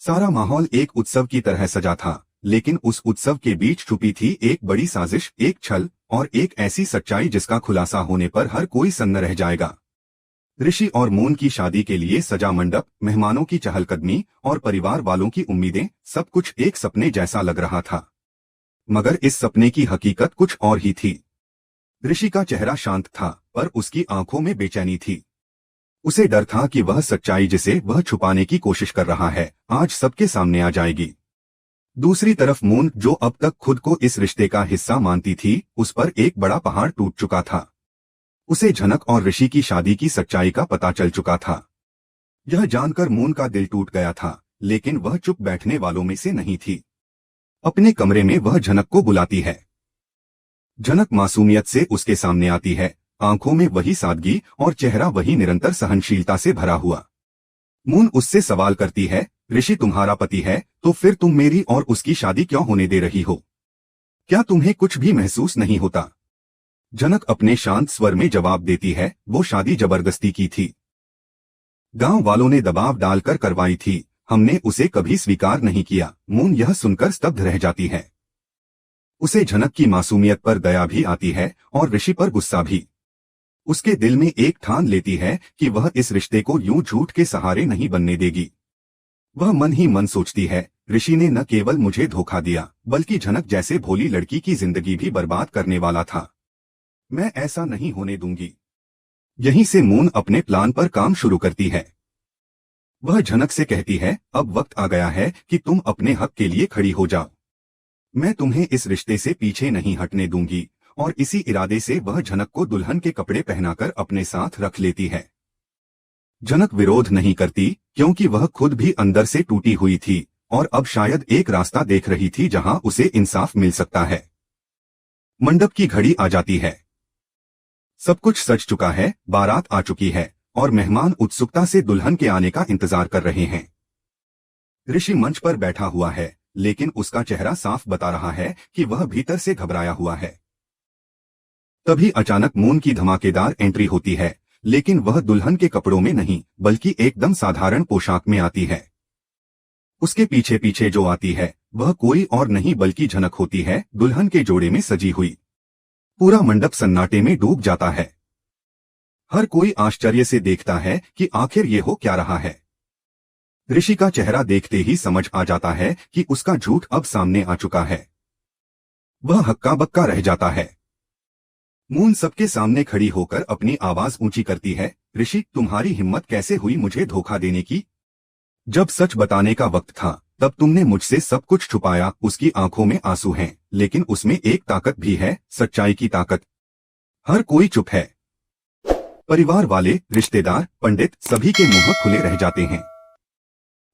सारा माहौल एक उत्सव की तरह सजा था, लेकिन उस उत्सव के बीच छुपी थी एक बड़ी साजिश, एक छल और एक ऐसी सच्चाई जिसका खुलासा होने पर हर कोई सन्न रह जाएगा। ऋषि और मून की शादी के लिए सजा मंडप, मेहमानों की चहलकदमी और परिवार वालों की उम्मीदें, सब कुछ एक सपने जैसा लग रहा था। मगर इस सपने की हकीकत कुछ और ही थी। ऋषि का चेहरा शांत था, पर उसकी आंखों में बेचैनी थी। उसे डर था कि वह सच्चाई जिसे वह छुपाने की कोशिश कर रहा है, आज सबके सामने आ जाएगी। दूसरी तरफ मून, जो अब तक खुद को इस रिश्ते का हिस्सा मानती थी, उस पर एक बड़ा पहाड़ टूट चुका था। उसे झनक और ऋषि की शादी की सच्चाई का पता चल चुका था। यह जानकर मून का दिल टूट गया था, लेकिन वह चुप बैठने वालों में से नहीं थी। अपने कमरे में वह झनक को बुलाती है। झनक मासूमियत से उसके सामने आती है, आंखों में वही सादगी और चेहरा वही निरंतर सहनशीलता से भरा हुआ। मून उससे सवाल करती है, ऋषि तुम्हारा पति है, तो फिर तुम मेरी और उसकी शादी क्यों होने दे रही हो? क्या तुम्हें कुछ भी महसूस नहीं होता? झनक अपने शांत स्वर में जवाब देती है, वो शादी जबरदस्ती की थी। गांव वालों ने दबाव डालकर करवाई थी, हमने उसे कभी स्वीकार नहीं किया। मून यह सुनकर स्तब्ध रह जाती है। उसे झनक की मासूमियत पर दया भी आती है और ऋषि पर गुस्सा भी। उसके दिल में एक ठान लेती है कि वह इस रिश्ते को यूं झूठ के सहारे नहीं बनने देगी। वह मन ही मन सोचती है, ऋषि ने न केवल मुझे धोखा दिया, बल्कि झनक जैसे भोली लड़की की जिंदगी भी बर्बाद करने वाला था। मैं ऐसा नहीं होने दूंगी। यहीं से मून अपने प्लान पर काम शुरू करती है। वह झनक से कहती है, अब वक्त आ गया है कि तुम अपने हक के लिए खड़ी हो जाओ। मैं तुम्हें इस रिश्ते से पीछे नहीं हटने दूंगी। और इसी इरादे से वह झनक को दुल्हन के कपड़े पहनाकर अपने साथ रख लेती है। झनक विरोध नहीं करती, क्योंकि वह खुद भी अंदर से टूटी हुई थी और अब शायद एक रास्ता देख रही थी जहां उसे इंसाफ मिल सकता है। मंडप की घड़ी आ जाती है। सब कुछ सज चुका है, बारात आ चुकी है और मेहमान उत्सुकता से दुल्हन के आने का इंतजार कर रहे हैं। ऋषि मंच पर बैठा हुआ है, लेकिन उसका चेहरा साफ बता रहा है कि वह भीतर से घबराया हुआ है। तभी अचानक मून की धमाकेदार एंट्री होती है, लेकिन वह दुल्हन के कपड़ों में नहीं, बल्कि एकदम साधारण पोशाक में आती है। उसके पीछे पीछे जो आती है, वह कोई और नहीं बल्कि झनक होती है, दुल्हन के जोड़े में सजी हुई। पूरा मंडप सन्नाटे में डूब जाता है। हर कोई आश्चर्य से देखता है कि आखिर ये हो क्या रहा है। ऋषि का चेहरा देखते ही समझ आ जाता है कि उसका झूठ अब सामने आ चुका है। वह हक्का बक्का रह जाता है। मून सबके सामने खड़ी होकर अपनी आवाज ऊंची करती है, ऋषि, तुम्हारी हिम्मत कैसे हुई मुझे धोखा देने की? जब सच बताने का वक्त था, तब तुमने मुझसे सब कुछ छुपाया। उसकी आंखों में आंसू हैं, लेकिन उसमें एक ताकत भी है, सच्चाई की ताकत। हर कोई चुप है। परिवार वाले, रिश्तेदार, पंडित, सभी के मुंह खुले रह जाते हैं।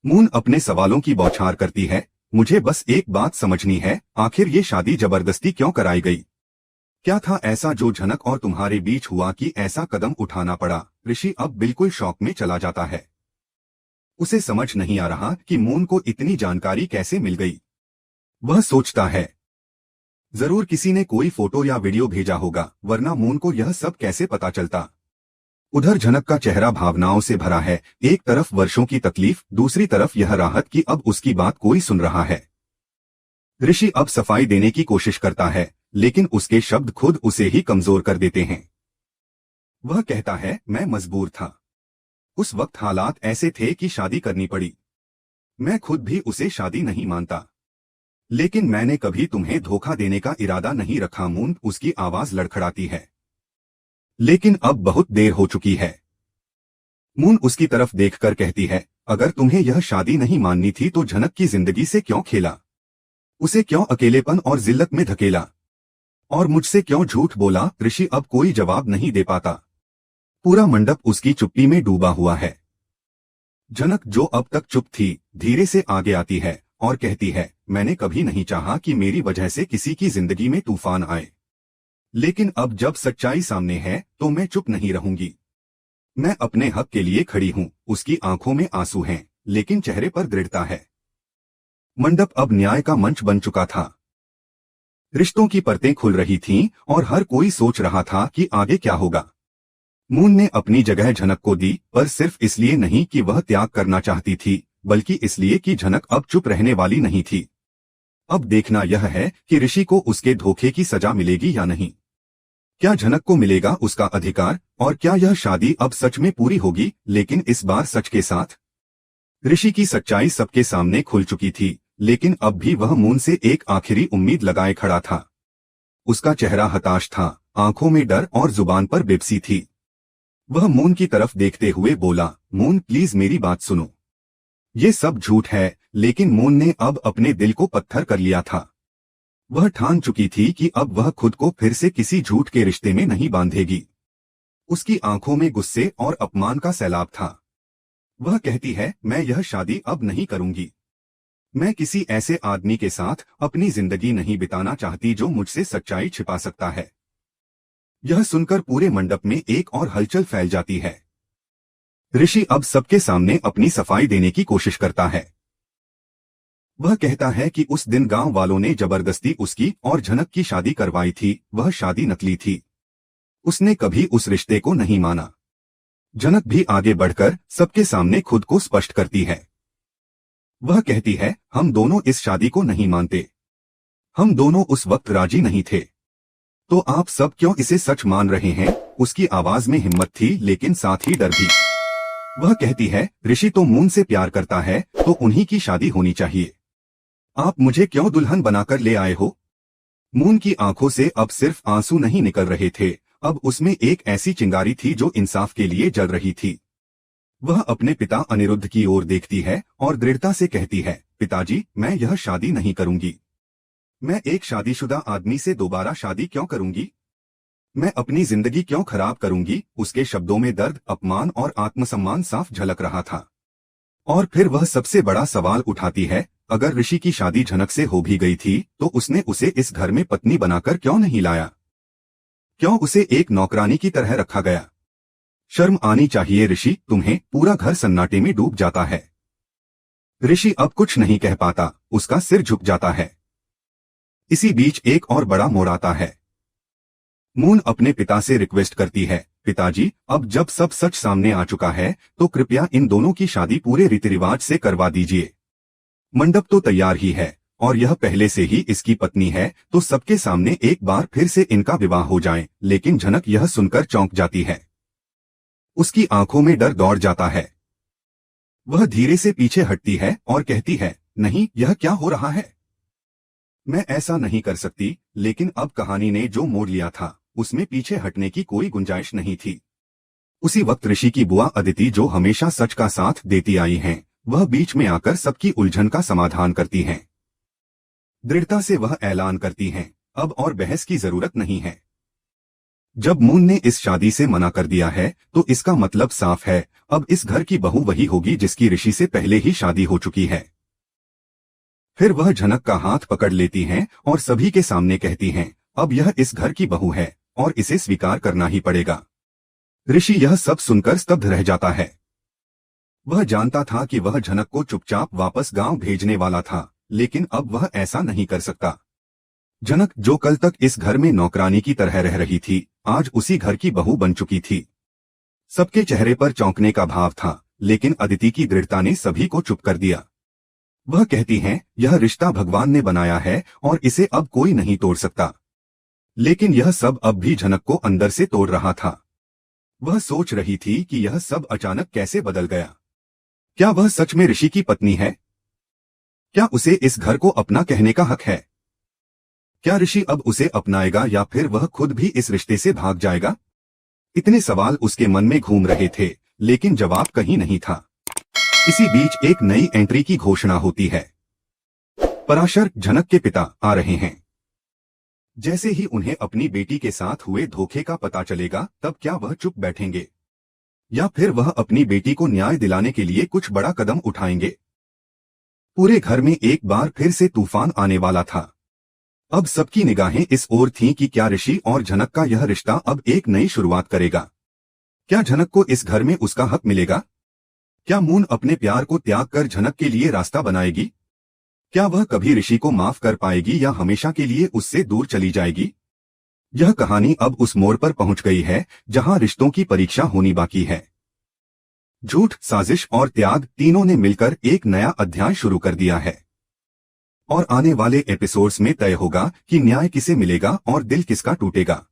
मून अपने सवालों की बौछार करती है, मुझे बस एक बात समझनी है, आखिर ये शादी जबरदस्ती क्यों कराई गई? क्या था ऐसा जो झनक और तुम्हारे बीच हुआ कि ऐसा कदम उठाना पड़ा? ऋषि अब बिल्कुल शॉक में चला जाता है। उसे समझ नहीं आ रहा कि मून को इतनी जानकारी कैसे मिल गई। वह सोचता है, जरूर किसी ने कोई फोटो या वीडियो भेजा होगा, वरना मून को यह सब कैसे पता चलता। उधर झनक का चेहरा भावनाओं से भरा है। एक तरफ वर्षों की तकलीफ, दूसरी तरफ यह राहत कि अब उसकी बात कोई सुन रहा है। ऋषि अब सफाई देने की कोशिश करता है, लेकिन उसके शब्द खुद उसे ही कमजोर कर देते हैं। वह कहता है, मैं मजबूर था। उस वक्त हालात ऐसे थे कि शादी करनी पड़ी। मैं खुद भी उसे शादी नहीं मानता, लेकिन मैंने कभी तुम्हें धोखा देने का इरादा नहीं रखा। मून, उसकी आवाज लड़खड़ाती है। लेकिन अब बहुत देर हो चुकी है। मून उसकी तरफ देखकर कहती है, अगर तुम्हें यह शादी नहीं माननी थी तो झनक की जिंदगी से क्यों खेला? उसे क्यों अकेलेपन और जिल्लत में धकेला? और मुझसे क्यों झूठ बोला? ऋषि अब कोई जवाब नहीं दे पाता। पूरा मंडप उसकी चुप्पी में डूबा हुआ है। झनक, जो अब तक चुप थी, धीरे से आगे आती है और कहती है, मैंने कभी नहीं चाहा कि मेरी वजह से किसी की जिंदगी में तूफान आए, लेकिन अब जब सच्चाई सामने है तो मैं चुप नहीं रहूंगी। मैं अपने हक के लिए खड़ी हूं। उसकी आंखों में आंसू हैं, लेकिन चेहरे पर दृढ़ता है। मंडप अब न्याय का मंच बन चुका था। रिश्तों की परतें खुल रही थीं और हर कोई सोच रहा था कि आगे क्या होगा। मून ने अपनी जगह झनक को दी, पर सिर्फ इसलिए नहीं कि वह त्याग करना चाहती थी, बल्कि इसलिए कि झनक अब चुप रहने वाली नहीं थी। अब देखना यह है कि ऋषि को उसके धोखे की सजा मिलेगी या नहीं। क्या झनक को मिलेगा उसका अधिकार, और क्या यह शादी अब सच में पूरी होगी, लेकिन इस बार सच के साथ। ऋषि की सच्चाई सबके सामने खुल चुकी थी, लेकिन अब भी वह मून से एक आखिरी उम्मीद लगाए खड़ा था। उसका चेहरा हताश था, आंखों में डर और जुबान पर बेबसी थी। वह मून की तरफ देखते हुए बोला, मून प्लीज मेरी बात सुनो। ये सब झूठ है, लेकिन मून ने अब अपने दिल को पत्थर कर लिया था। वह ठान चुकी थी कि अब वह खुद को फिर से किसी झूठ के रिश्ते में नहीं बांधेगी। उसकी आंखों में गुस्से और अपमान का सैलाब था। वह कहती है, मैं यह शादी अब नहीं करूंगी। मैं किसी ऐसे आदमी के साथ अपनी जिंदगी नहीं बिताना चाहती जो मुझसे सच्चाई छिपा सकता है। यह सुनकर पूरे मंडप में एक और हलचल फैल जाती है। ऋषि अब सबके सामने अपनी सफाई देने की कोशिश करता है। वह कहता है कि उस दिन गांव वालों ने जबरदस्ती उसकी और झनक की शादी करवाई थी, वह शादी नकली थी। उसने कभी उस रिश्ते को नहीं माना। झनक भी आगे बढ़कर सबके सामने खुद को स्पष्ट करती है। वह कहती है, हम दोनों इस शादी को नहीं मानते। हम दोनों उस वक्त राजी नहीं थे। तो आप सब क्यों इसे सच मान रहे हैं? उसकी आवाज में हिम्मत थी, लेकिन साथ ही डर भी। वह कहती है, ऋषि तो मून से प्यार करता है, तो उन्हीं की शादी होनी चाहिए। आप मुझे क्यों दुल्हन बनाकर ले आए हो? मून की आंखों से अब सिर्फ आंसू नहीं निकल रहे थे, अब उसमें एक ऐसी चिंगारी थी जो इंसाफ के लिए जल रही थी। वह अपने पिता अनिरुद्ध की ओर देखती है और दृढ़ता से कहती है, पिताजी, मैं यह शादी नहीं करूंगी। मैं एक शादीशुदा आदमी से दोबारा शादी क्यों करूंगी? मैं अपनी जिंदगी क्यों खराब करूंगी? उसके शब्दों में दर्द, अपमान और आत्मसम्मान साफ झलक रहा था। और फिर वह सबसे बड़ा सवाल उठाती है, अगर ऋषि की शादी झनक से हो भी गई थी, तो उसने उसे इस घर में पत्नी बनाकर क्यों नहीं लाया? क्यों उसे एक नौकरानी की तरह रखा गया? शर्म आनी चाहिए ऋषि तुम्हें। पूरा घर सन्नाटे में डूब जाता है। ऋषि अब कुछ नहीं कह पाता, उसका सिर झुक जाता है। इसी बीच एक और बड़ा मोड़ आता है। मून अपने पिता से रिक्वेस्ट करती है, पिताजी, अब जब सब सच सामने आ चुका है, तो कृपया इन दोनों की शादी पूरे रीति रिवाज से करवा दीजिए। मंडप तो तैयार ही है, और यह पहले से ही इसकी पत्नी है, तो सबके सामने एक बार फिर से इनका विवाह हो जाए। लेकिन झनक यह सुनकर चौंक जाती है। उसकी आंखों में डर दौड़ जाता है। वह धीरे से पीछे हटती है और कहती है, नहीं, यह क्या हो रहा है? मैं ऐसा नहीं कर सकती। लेकिन अब कहानी ने जो मोड़ लिया था, उसमें पीछे हटने की कोई गुंजाइश नहीं थी। उसी वक्त ऋषि की बुआ अदिति, जो हमेशा सच का साथ देती आई हैं, वह बीच में आकर सबकी उलझन का समाधान करती हैं। दृढ़ता से वह ऐलान करती हैं, अब और बहस की जरूरत नहीं है। जब मून ने इस शादी से मना कर दिया है, तो इसका मतलब साफ है, अब इस घर की बहू वही होगी जिसकी ऋषि से पहले ही शादी हो चुकी है। फिर वह झनक का हाथ पकड़ लेती हैं और सभी के सामने कहती हैं, अब यह इस घर की बहू है और इसे स्वीकार करना ही पड़ेगा। ऋषि यह सब सुनकर स्तब्ध रह जाता है। वह जानता था कि वह झनक को चुपचाप वापस गांव भेजने वाला था, लेकिन अब वह ऐसा नहीं कर सकता। झनक, जो कल तक इस घर में नौकरानी की तरह रह रही थी, आज उसी घर की बहू बन चुकी थी। सबके चेहरे पर चौंकने का भाव था, लेकिन अदिति की दृढ़ता ने सभी को चुप कर दिया। वह कहती हैं, यह रिश्ता भगवान ने बनाया है और इसे अब कोई नहीं तोड़ सकता। लेकिन यह सब अब भी झनक को अंदर से तोड़ रहा था। वह सोच रही थी कि यह सब अचानक कैसे बदल गया। क्या वह सच में ऋषि की पत्नी है? क्या उसे इस घर को अपना कहने का हक है? क्या ऋषि अब उसे अपनाएगा या फिर वह खुद भी इस रिश्ते से भाग जाएगा? इतने सवाल उसके मन में घूम रहे थे, लेकिन जवाब कहीं नहीं था। इसी बीच एक नई एंट्री की घोषणा होती है। पराशर, झनक के पिता, आ रहे हैं। जैसे ही उन्हें अपनी बेटी के साथ हुए धोखे का पता चलेगा, तब क्या वह चुप बैठेंगे या फिर वह अपनी बेटी को न्याय दिलाने के लिए कुछ बड़ा कदम उठाएंगे? पूरे घर में एक बार फिर से तूफान आने वाला था। अब सबकी निगाहें इस ओर थीं कि क्या ऋषि और झनक का यह रिश्ता अब एक नई शुरुआत करेगा। क्या झनक को इस घर में उसका हक मिलेगा? क्या मून अपने प्यार को त्याग कर झनक के लिए रास्ता बनाएगी? क्या वह कभी ऋषि को माफ कर पाएगी या हमेशा के लिए उससे दूर चली जाएगी? यह कहानी अब उस मोड़ पर पहुंच गई है जहां रिश्तों की परीक्षा होनी बाकी है। झूठ, साजिश और त्याग तीनों ने मिलकर एक नया अध्याय शुरू कर दिया है। और आने वाले एपिसोड्स में तय होगा कि न्याय किसे मिलेगा और दिल किसका टूटेगा।